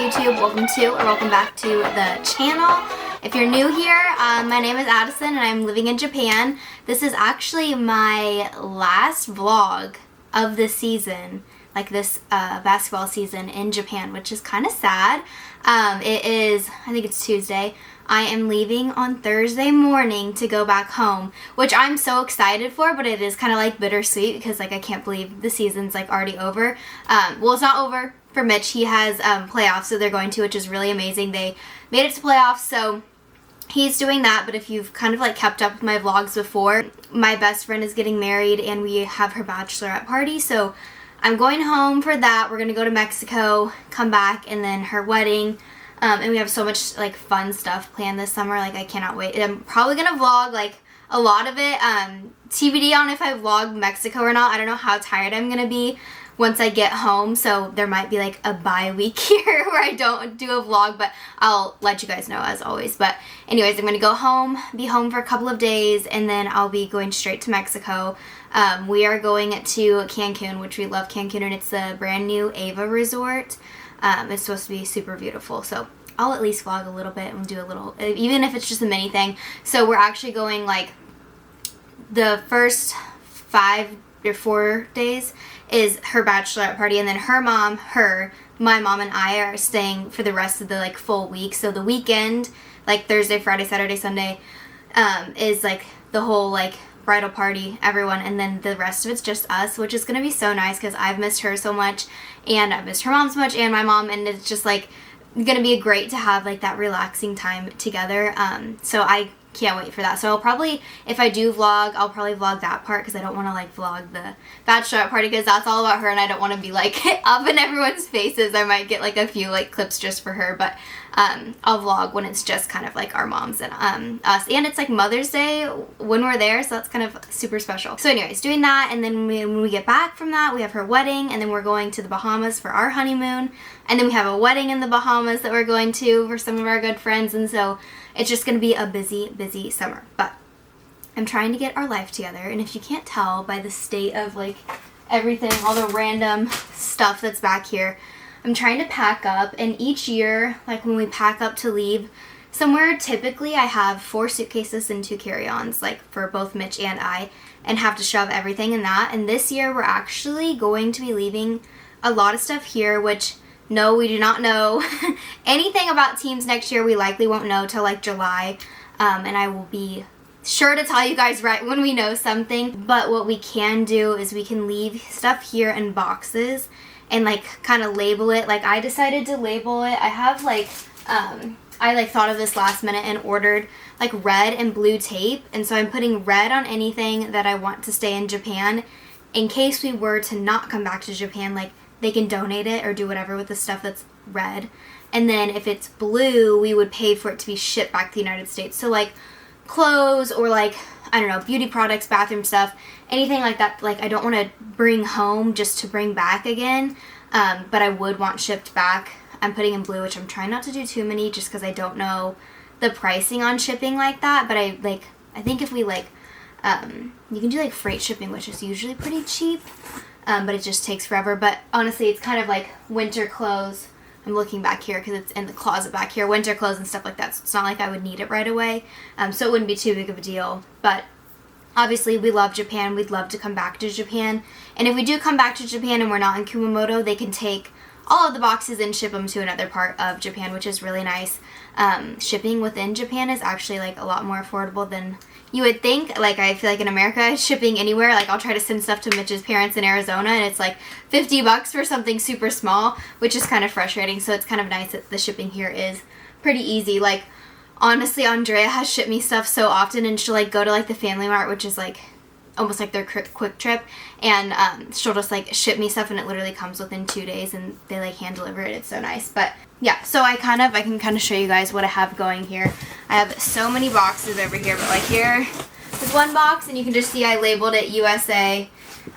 YouTube. Welcome to or welcome back to the channel. If you're new here, my name is Addison and I'm living in Japan. This is actually my last vlog of the season, like this basketball season in Japan, which is kind of sad. It is, I think it's Tuesday. I am leaving on Thursday morning to go back home, which I'm so excited for, but it is kind of like bittersweet because like I can't believe the season's like already over. Well, it's not over for Mitch. He has playoffs that they're going to, which is really amazing. They made it to playoffs, so he's doing that. But if you've kind of like kept up with my vlogs before, my best friend is getting married and we have her bachelorette party, so I'm going home for that. We're gonna go to Mexico, come back, and then her wedding. And we have so much like fun stuff planned this summer. Like I cannot wait. I'm probably gonna vlog like a lot of it. TBD on if I vlog Mexico or not. I don't know how tired I'm gonna be once I get home. So there might be like a bye week here where I don't do a vlog, but I'll let you guys know as always. But anyways, I'm gonna go home, be home for a couple of days, and then I'll be going straight to Mexico. We are going to Cancun, which we love Cancun, and it's a brand new Ava resort. It's supposed to be super beautiful, so I'll at least vlog a little bit and do a little, even if it's just a mini thing. So we're actually going like the first 5 or 4 days is her bachelorette party, and then her mom, my mom and I are staying for the rest of the like full week. So the weekend, like Thursday, Friday, Saturday, Sunday, is like the whole like bridal party, everyone, and then the rest of it's just us, which is gonna be so nice because I've missed her so much and I've missed her mom so much and my mom, and it's just like gonna be great to have like that relaxing time together. So I can't wait for that. So I'll probably, if I do vlog, I'll probably vlog that part because I don't want to like vlog the bachelorette party because that's all about her and I don't want to be like up in everyone's faces. I might get like a few like clips just for her, but I'll vlog when it's just kind of like our moms and us, and it's like Mother's Day when we're there, so that's kind of super special. So anyways, doing that, and then when we get back from that, we have her wedding, and then we're going to the Bahamas for our honeymoon, and then we have a wedding in the Bahamas that we're going to for some of our good friends, and so it's just going to be a busy summer. But I'm trying to get our life together, and if you can't tell by the state of like everything, all the random stuff that's back here, I'm trying to pack up, and each year, like when we pack up to leave somewhere, typically I have 4 suitcases and 2 carry-ons, like for both Mitch and I, and have to shove everything in that. And this year we're actually going to be leaving a lot of stuff here, which no, we do not know anything about teams next year. We likely won't know till like July, and I will be sure to tell you guys right when we know something. But what we can do is we can leave stuff here in boxes and like kind of label it. Like I decided to label it. I have like, I like thought of this last minute and ordered like red and blue tape. And so I'm putting red on anything that I want to stay in Japan in case we were to not come back to Japan. Like they can donate it or do whatever with the stuff that's red. And then if it's blue, we would pay for it to be shipped back to the United States. So like clothes or like, I don't know, beauty products, bathroom stuff, anything like that, like I don't want to bring home just to bring back again, but I would want shipped back. I'm putting in blue, which I'm trying not to do too many just because I don't know the pricing on shipping like that, but I think if we like, you can do like freight shipping, which is usually pretty cheap, but it just takes forever. But honestly, it's kind of like winter clothes. I'm looking back here because it's in the closet back here, winter clothes and stuff like that, so it's not like I would need it right away, so it wouldn't be too big of a deal. But obviously we love Japan, we'd love to come back to Japan, and if we do come back to Japan and we're not in Kumamoto, they can take all of the boxes and ship them to another part of Japan, which is really nice. Shipping within Japan is actually like a lot more affordable than you would think. Like I feel like in America, shipping anywhere, like I'll try to send stuff to Mitch's parents in Arizona and it's like $50 for something super small, which is kind of frustrating. So it's kind of nice that the shipping here is pretty easy. Like honestly, Andrea has shipped me stuff so often, and she'll like go to like the Family Mart, which is like almost like their quick trip, and she'll just like ship me stuff and it literally comes within 2 days and they like hand deliver it. It's so nice. But yeah, so I can kind of show you guys what I have going here. I have so many boxes over here, but like here is one box, and you can just see I labeled it USA.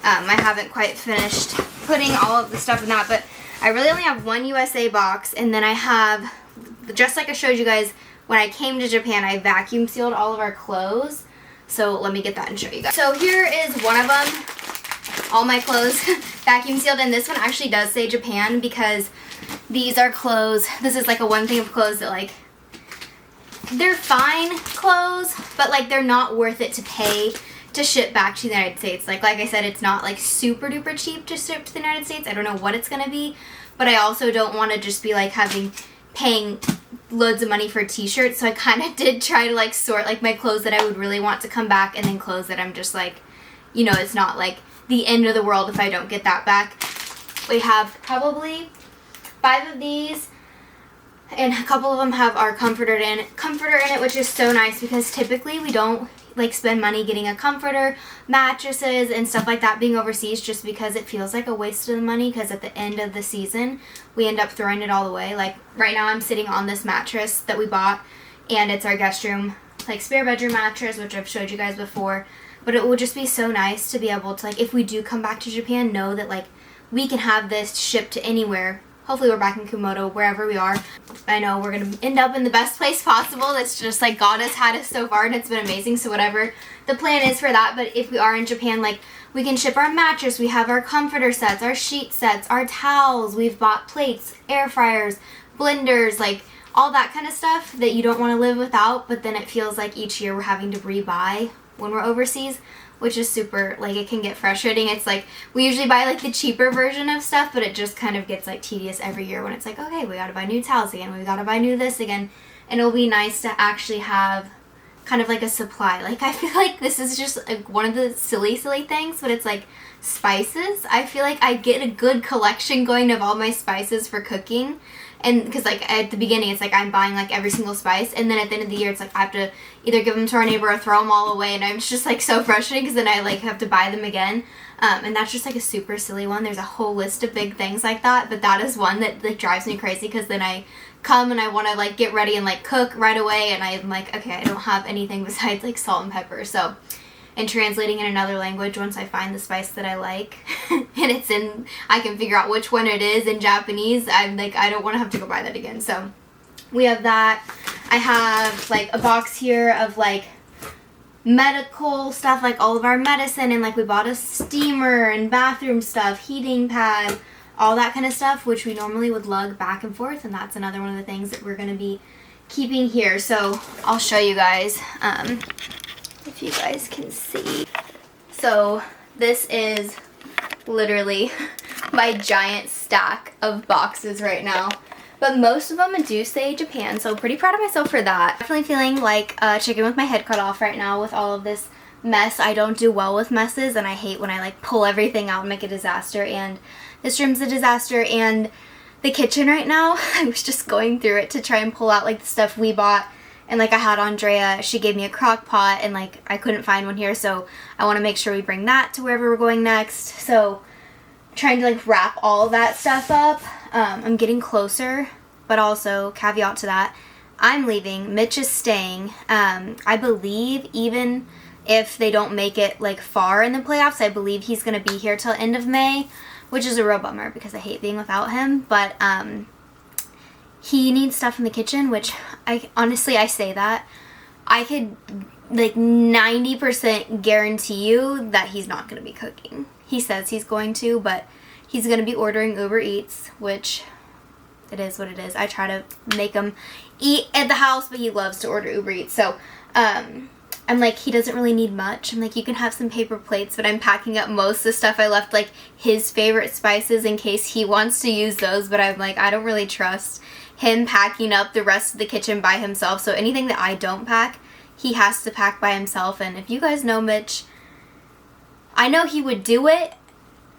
I haven't quite finished putting all of the stuff in that, but I really only have one USA box, and then I have, just like I showed you guys when I came to Japan, I vacuum sealed all of our clothes. So let me get that and show you guys. So here is one of them. All my clothes vacuum sealed, and this one actually does say Japan because These are clothes. This is like a one thing of clothes that like, they're fine clothes, but like they're not worth it to pay to ship back to the United States. Like I said, it's not like super duper cheap to ship to the United States. I don't know what it's gonna be, but I also don't want to just be like paying loads of money for t-shirts. So I kind of did try to like sort like my clothes that I would really want to come back, and then clothes that I'm just like, you know, it's not like the end of the world if I don't get that back. We have probably 5 of these, and a couple of them have our comforter in it, which is so nice because typically we don't like spend money getting a comforter, mattresses, and stuff like that being overseas, just because it feels like a waste of the money, because at the end of the season we end up throwing it all away. Like right now I'm sitting on this mattress that we bought, and it's our guest room like spare bedroom mattress, which I've showed you guys before. But it will just be so nice to be able to, like, if we do come back to Japan, know that like we can have this shipped to anywhere. Hopefully we're back in Kumamoto, wherever we are. I know we're going to end up in the best place possible. That's just like God has had us so far, and it's been amazing. So whatever the plan is for that. But if we are in Japan, like, we can ship our mattress. We have our comforter sets, our sheet sets, our towels. We've bought plates, air fryers, blenders, like all that kind of stuff that you don't want to live without. But then it feels like each year we're having to rebuy when we're overseas, which is super, like, it can get frustrating. It's like we usually buy like the cheaper version of stuff, but it just kind of gets like tedious every year when it's like, okay, we gotta buy new towels again, we gotta buy new this again. And it'll be nice to actually have kind of like a supply. Like, I feel like this is just like one of the silly things, but it's like spices. I feel like I get a good collection going of all my spices for cooking. And because like at the beginning it's like I'm buying like every single spice, and then at the end of the year it's like I have to either give them to our neighbor or throw them all away, and I'm just like so frustrated because then I like have to buy them again. And that's just like a super silly one. There's a whole list of big things like that, but that is one that like drives me crazy, because then I come and I want to like get ready and like cook right away, and I'm like, okay, I don't have anything besides like salt and pepper. So, and translating in another language, once I find the spice that I like and it's in, I can figure out which one it is in Japanese, I'm like, I don't want to have to go buy that again. So we have that. I have like a box here of like medical stuff, like all of our medicine, and like we bought a steamer and bathroom stuff, heating pad, all that kind of stuff, which we normally would lug back and forth, and that's another one of the things that we're going to be keeping here. So I'll show you guys if you guys can see. So this is literally my giant stack of boxes right now, but most of them do say Japan, so pretty proud of myself for that. Definitely feeling like a chicken with my head cut off right now with all of this mess. I don't do well with messes, and I hate when I like pull everything out and make a disaster, and this room's a disaster. And the kitchen right now, I was just going through it to try and pull out like the stuff we bought. And like I had Andrea, she gave me a crock pot, and like I couldn't find one here, so I want to make sure we bring that to wherever we're going next. So trying to like wrap all of that stuff up. I'm getting closer, but also caveat to that, I'm leaving. Mitch is staying. I believe even if they don't make it like far in the playoffs, I believe he's going to be here till end of May, which is a real bummer because I hate being without him. But he needs stuff in the kitchen, which I honestly, I say that, I could like 90% guarantee you that he's not going to be cooking. He says he's going to, but he's going to be ordering Uber Eats, which it is what it is. I try to make him eat at the house, but he loves to order Uber Eats. So I'm like, he doesn't really need much. I'm like, you can have some paper plates, but I'm packing up most of the stuff. I left like his favorite spices in case he wants to use those, but I'm like, I don't really trust him packing up the rest of the kitchen by himself. So anything that I don't pack, he has to pack by himself. And if you guys know Mitch, I know he would do it,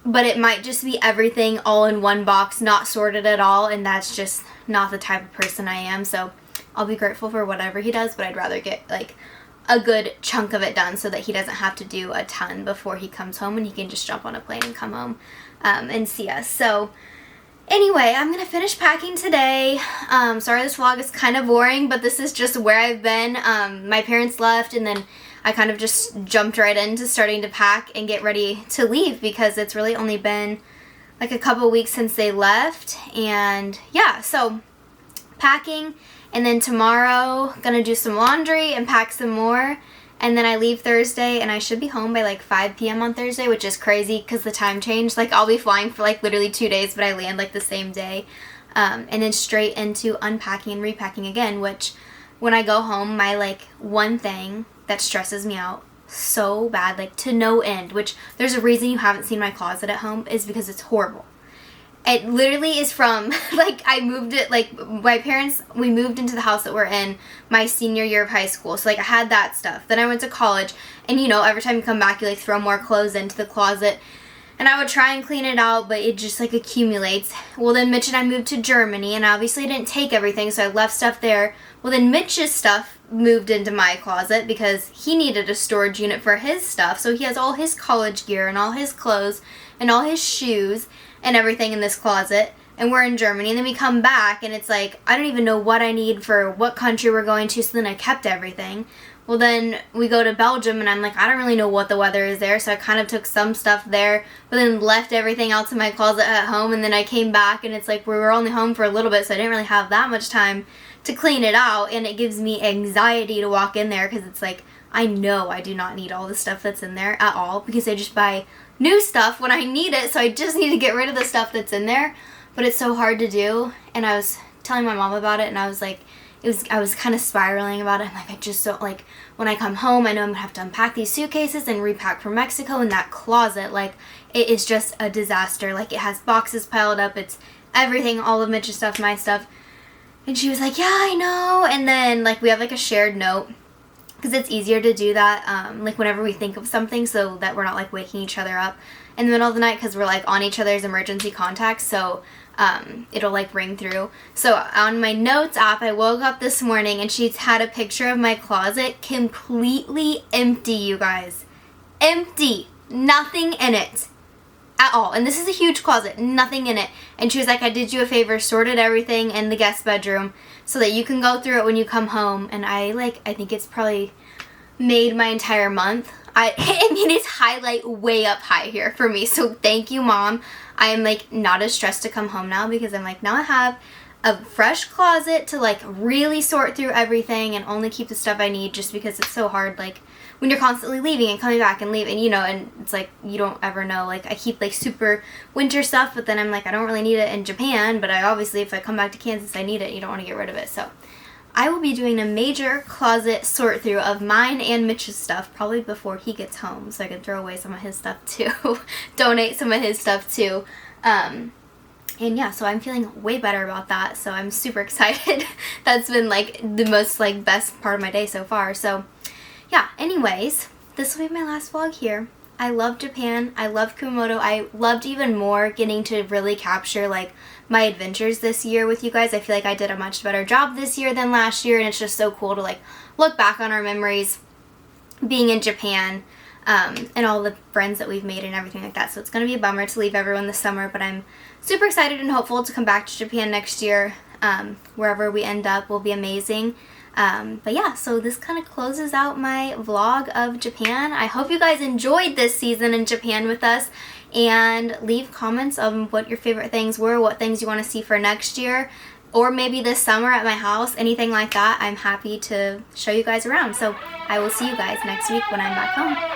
but it might just be everything all in one box, not sorted at all, and that's just not the type of person I am. So I'll be grateful for whatever he does, but I'd rather get like a good chunk of it done so that he doesn't have to do a ton before he comes home, and he can just jump on a plane and come home and see us. So anyway, I'm going to finish packing today. Sorry this vlog is kind of boring, but this is just where I've been. My parents left, and then I kind of just jumped right into starting to pack and get ready to leave, because it's really only been like a couple weeks since they left. And yeah, so packing, and then tomorrow gonna do some laundry and pack some more. And then I leave Thursday, and I should be home by like 5 p.m. on Thursday, which is crazy because the time changed. Like, I'll be flying for like literally 2 days, but I land like the same day. and then straight into unpacking and repacking again, which when I go home, my like one thing that stresses me out so bad, like to no end, which there's a reason you haven't seen my closet at home, is because it's horrible. It literally is from, like, I moved it, like, my parents, we moved into the house that we're in my senior year of high school. So, like, I had that stuff. Then I went to college, and, you know, every time you come back, you, like, throw more clothes into the closet. And I would try and clean it out, but it just, like, accumulates. Well, then Mitch and I moved to Germany, and obviously I didn't take everything, so I left stuff there. Well, then Mitch's stuff moved into my closet because he needed a storage unit for his stuff. So he has all his college gear and all his clothes and all his shoes and everything in this closet, and we're in Germany, and then we come back and it's like I don't even know what I need for what country we're going to, so then I kept everything. Well, then we go to Belgium and I'm like, I don't really know what the weather is there, so I kind of took some stuff there but then left everything else in my closet at home, and then I came back and it's like we were only home for a little bit, so I didn't really have that much time to clean it out, and it gives me anxiety to walk in there because it's like I know I do not need all the stuff that's in there at all because I just buy new stuff when I need it, so I just need to get rid of the stuff that's in there, but it's so hard to do. And I was telling my mom about it, and I was like, I was kind of spiraling about it. I'm like, I just don't, like, when I come home, I know I'm gonna have to unpack these suitcases and repack from Mexico, in that closet, like, it is just a disaster. Like, it has boxes piled up, it's everything, all of Mitch's stuff, my stuff. And she was like, yeah, I know. And then, like, we have, like, a shared note, because it's easier to do that, like, whenever we think of something, so that we're not, like, waking each other up in the middle of the night, because we're, like, on each other's emergency contacts, so it'll, like, ring through. So on my notes app, I woke up this morning, and she's had a picture of my closet completely empty, you guys. Empty. Nothing in it. At all. And this is a huge closet. Nothing in it. And she was like, I did you a favor, sorted everything in the guest bedroom so that you can go through it when you come home. And I think it's probably made my entire month. I mean, it's highlight way up high here for me. So thank you, Mom. I am, like, not as stressed to come home now because I'm like, now I have a fresh closet to, like, really sort through everything and only keep the stuff I need, just because it's so hard, like, when you're constantly leaving and coming back and leaving, you know, and it's like you don't ever know. Like, I keep, like, super winter stuff, but then I'm like, I don't really need it in Japan, but I obviously, if I come back to Kansas, I need it. You don't want to get rid of it. So I will be doing a major closet sort through of mine and Mitch's stuff probably before he gets home, so I can throw away some of his stuff too. Donate some of his stuff too. And yeah, so I'm feeling way better about that, so I'm super excited. That's been, like, the most, like, best part of my day so far. So yeah, anyways, this will be my last vlog here. I love Japan. I love Kumamoto. I loved even more getting to really capture, like, my adventures this year with you guys. I feel like I did a much better job this year than last year, and it's just so cool to, like, look back on our memories being in Japan, and all the friends that we've made and everything like that. So it's going to be a bummer to leave everyone this summer, but I'm super excited and hopeful to come back to Japan next year. Wherever we end up will be amazing. But yeah, so this kind of closes out my vlog of Japan. I hope you guys enjoyed this season in Japan with us, and leave comments on what your favorite things were, what things you want to see for next year, or maybe this summer at my house, anything like that. I'm happy to show you guys around. So I will see you guys next week when I'm back home.